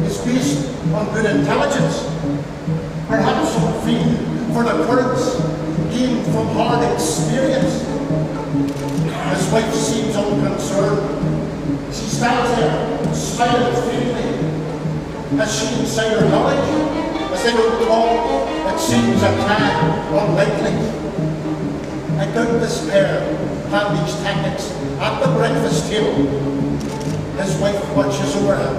is based on good intelligence. Perhaps some feel for the currents gained from hard experience. His wife seems unconcerned. She stands there, smiling faintly, as she inside her knowledge, as they don't talk, it seems a tad unlikely. I doubt this pair plan these tactics at the breakfast table. His wife watches over him,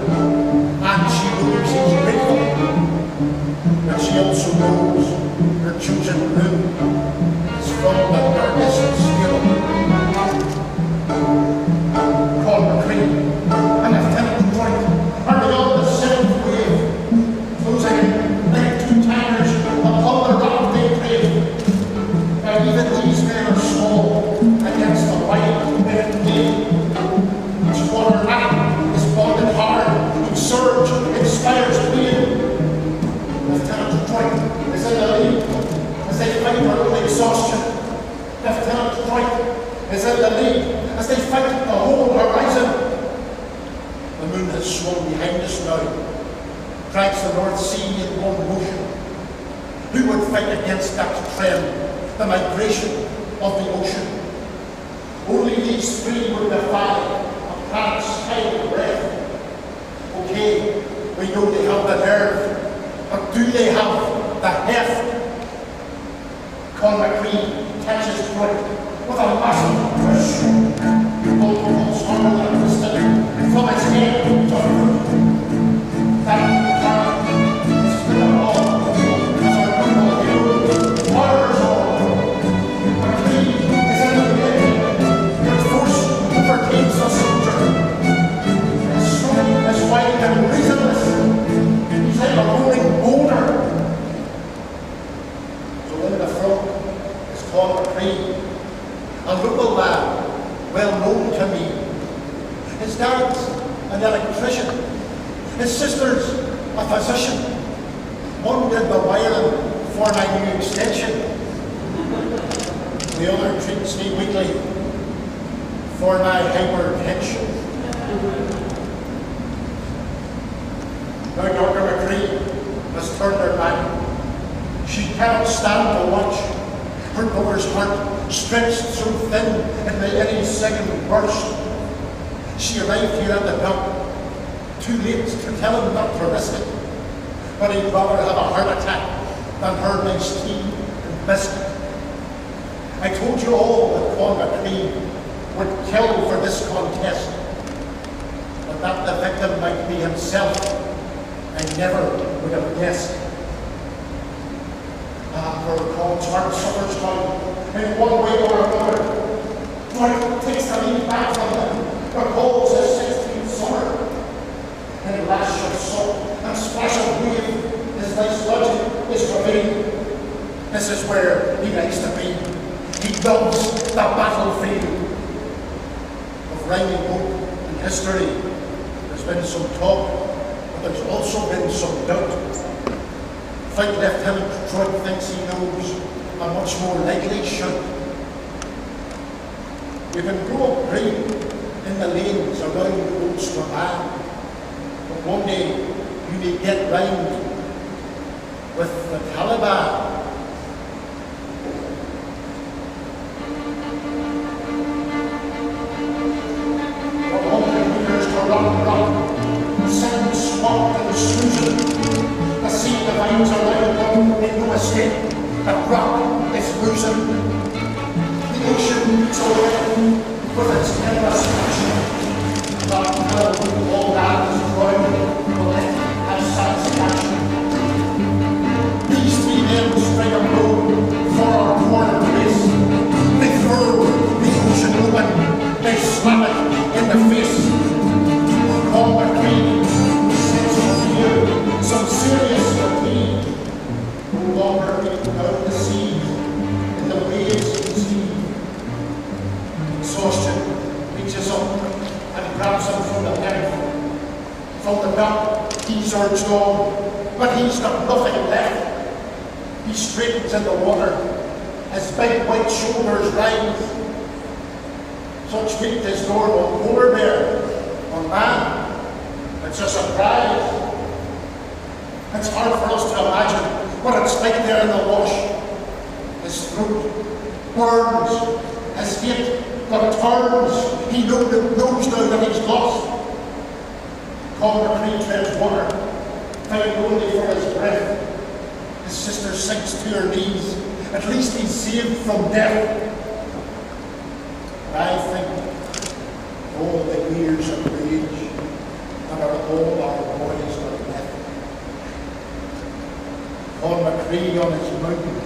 and she knows he's grateful. But she also knows her chosen room is from the darkest still. Call McCree and Lieutenant Point are beyond the seventh wave, closing in like two tigers upon the rock they crave. And even these men are small against the wild wind gale. Each water rat is bonded hard, each surge inspires pain. Lieutenant Point is in the lead as they fight their own exhaustion. Lieutenant Point is in the lead as they fight the whole horizon. The moon has swung behind us now, drags the North Sea in one motion. Who would fight against that trend, the migration of the ocean? Only these three would defy a planet's tidal breath. Okay, we know they have the nerve, but do they have the heft? Con McCree catches Point with a massive push. Both rolls harder than a piston from its head to the root. That time is for the ball as our noble hero waters on. McCree is in the beginning, but force overtakes the soldier. His stroke is wide and reasonless. He's like a rolling boulder. So in the front is Con McCree, a local lad, well known to me. His dad's an electrician, his sister's a physician. One did the wiring for my new extension. The other treats me weekly for my hypertension. Now Dr. McCree has turned her back. She cannot stand to watch her daughter's heart stretched so thin in the any second burst. She arrived here at the dock, too late to tell him not to risk it, but he'd rather have a heart attack than her nice tea and biscuit. I told you all that Con McCree would kill for this contest, but that the victim might be himself, I never would have guessed. Her Con's heart suffers now, in one way or another. Dwight takes the lead back from him, recalls his 16th summer. In a lash of salt and splash of wave, his life's logic is revealed. This is where he likes to be. He loves the battlefield. Of rhyming hope and history, there's been some talk, but there's also been some doubt. Fight Lieutenant Troy thinks he knows, and much more likely should. You can grow up green in the lanes around old Strabane, but one day you may get round with the Taliban. For 100 years to rock, sand, swamp and Susan. The sea divides around them in no escape. The rock is losing. The ocean beats away with its endless passion. Not till all that is drowned will it have satisfaction. These three men strike a blow for our corner place. They throw the ocean open. They slap it in the face. Con McCree sends from here some serious fatigue. No longer beaten out the sea, in the waves conceive. Exhaustion reaches up and grabs him from the deck. From the dock, he's urged on, but he's got nothing left. He straightens in the water, his big white shoulders rise. Such feat is normal polar bear. On land, it's a surprise. It's hard for us to imagine what it's like there in the wash. His throat burns, his hate that turns. He knows now that he's lost. Conor Creed treads water, fighting only for his breath. His sister sinks to her knees. At least he's saved from death. But I think all the years of rage and all our boys are left. Conor Creed on his mountain,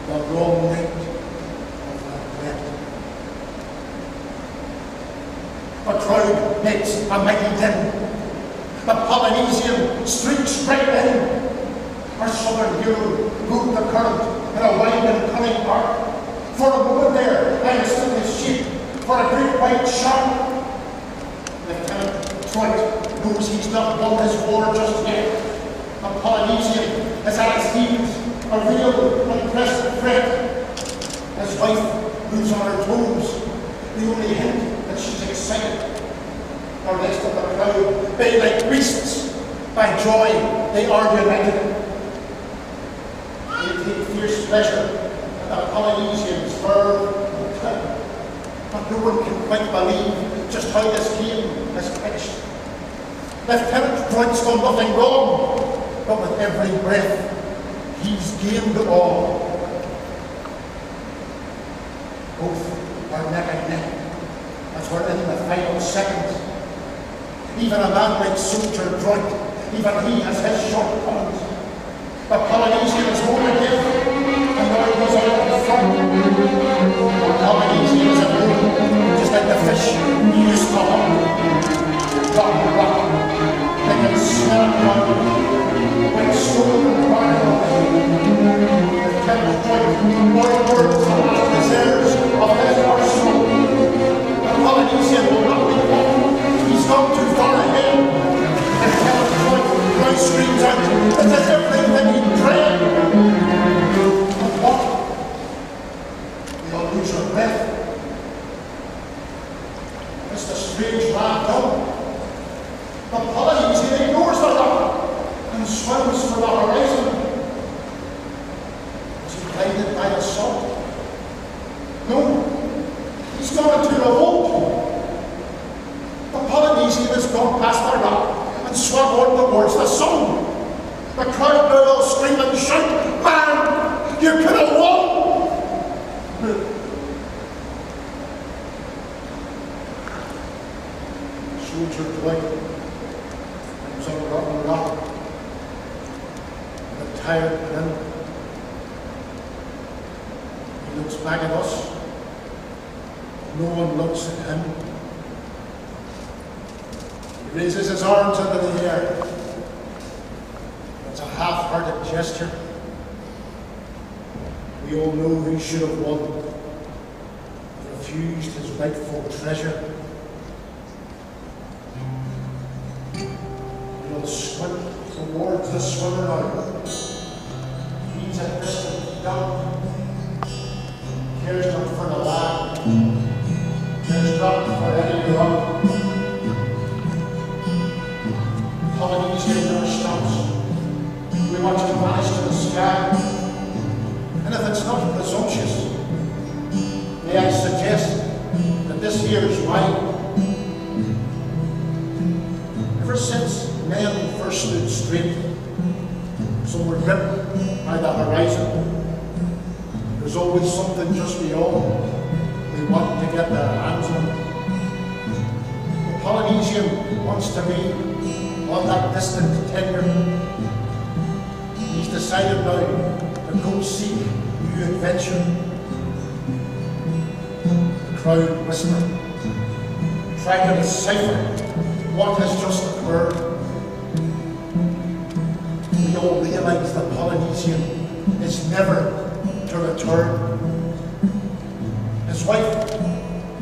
the wrong night of regret. The crowd makes a mighty din. The Polynesian streaks right in. Our southern hero moved the current in a wide and cunning arc. For a moment there, I mistook his sheep for a great white shark. Lieutenant Troit knows he's not won his war just yet. The Polynesian is at his heels, a real and present threat. His wife moves on her toes, the only hint that she's excited. The rest of the crowd, they like beasts. By joy, they are united. They take fierce pleasure in the Polynesian's verve and clout. But no one can quite believe just how this game has pitched. Lieutenant Troit's done nothing wrong, but with every breath, he's gained all. Both are neck and neck as we're in the final seconds. Even a man like Soldier Troit, even he has his shortcomings. The Polynesian is more to give, and now he's out in front. The Polynesian is a moon, just like the fish he used to hunt. Rock, they can smell it down, like stone and barnacle. The Lieutenant Troit, more words than the reserves of his arsenal. The Polynesian will not be caught. He's gone too far ahead. Lieutenant Troit now screams out, it's as if everything he dread. But what? They'll lose your breath. It's the strange lad done. The Polynesian ignores the rock and swims for the horizon. Was he blinded by the sun? No, he's gone into revolt. The Polynesian has gone past the rock and swam on towards the sun. The crowd now all scream and shout, man, you could have won! Soldier Troit comes on rotten rock, with a tired grin. He looks back at us. No one looks at him. He raises his arms into the air. It's a half-hearted gesture. We all know who should have won. He refused his rightful treasure. He'll squint towards the swimmer now. He's a distant down. Cares not for the land. Cares not for any rock. Polynesian never stops. We watch him vanish to the sky. And if it's not presumptuous, may I suggest that this here's wine. Ever since men first stood straight, some were gripped by the horizon. There's always something just beyond we want to get their hands on. The Polynesian wants to be on that distant tenure. He's decided now to go seek new adventure. The crowd whisper, try to decipher what has just occurred. We all realize the Polynesian is never to return. His wife,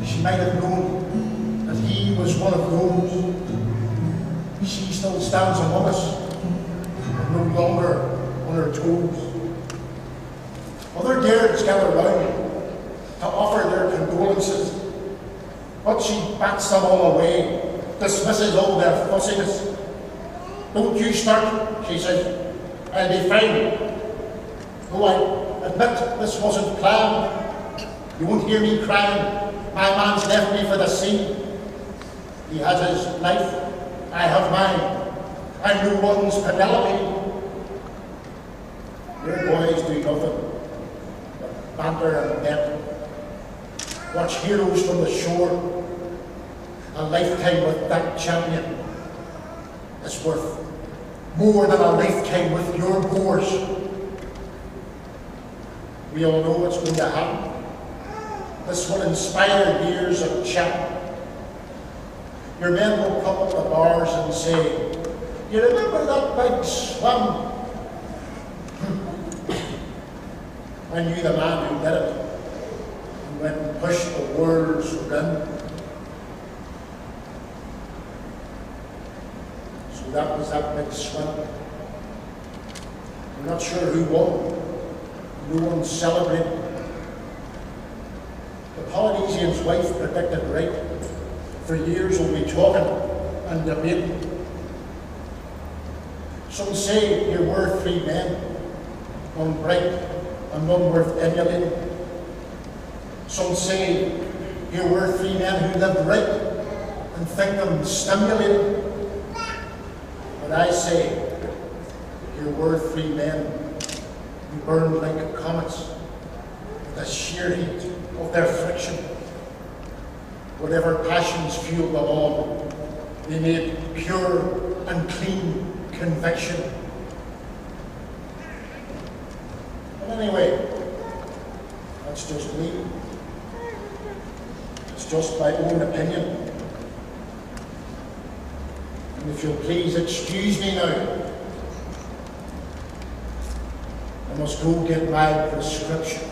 she might have known that he was one of those. She still stands among us, but no longer on her toes. Other Dairds gather round to offer their condolences, but she bats them all away, dismisses all their fussiness. Don't you start, she says. I'll be fine. Though I admit this wasn't planned. You won't hear me crying. My man's left me for the sea. He has his life, I have mine. I'm no one's Penelope. Your boys do nothing but banter and bet. Watch heroes from the shore. A lifetime with that champion is worth more than a lifetime with your boars. We all know what's going to happen. This will inspire years of chat. Your men will come up the bars and say, "You remember that big swim?" I knew the man who did it, and when pushed the words were in. So that was that big swim. I'm not sure who won. No one celebrated. The Polynesian's wife predicted right. For years we'll be talking and debating. Some say here were three men, one bright and one worth emulating. Some say here were three men who lived right and think them stimulating. But I say here were three men who burned like comets with the sheer heat of their friction. Whatever passions fueled them on, they made pure and clean conviction. But anyway, that's just me. It's just my own opinion. And if you'll please excuse me now, I must go get my prescription.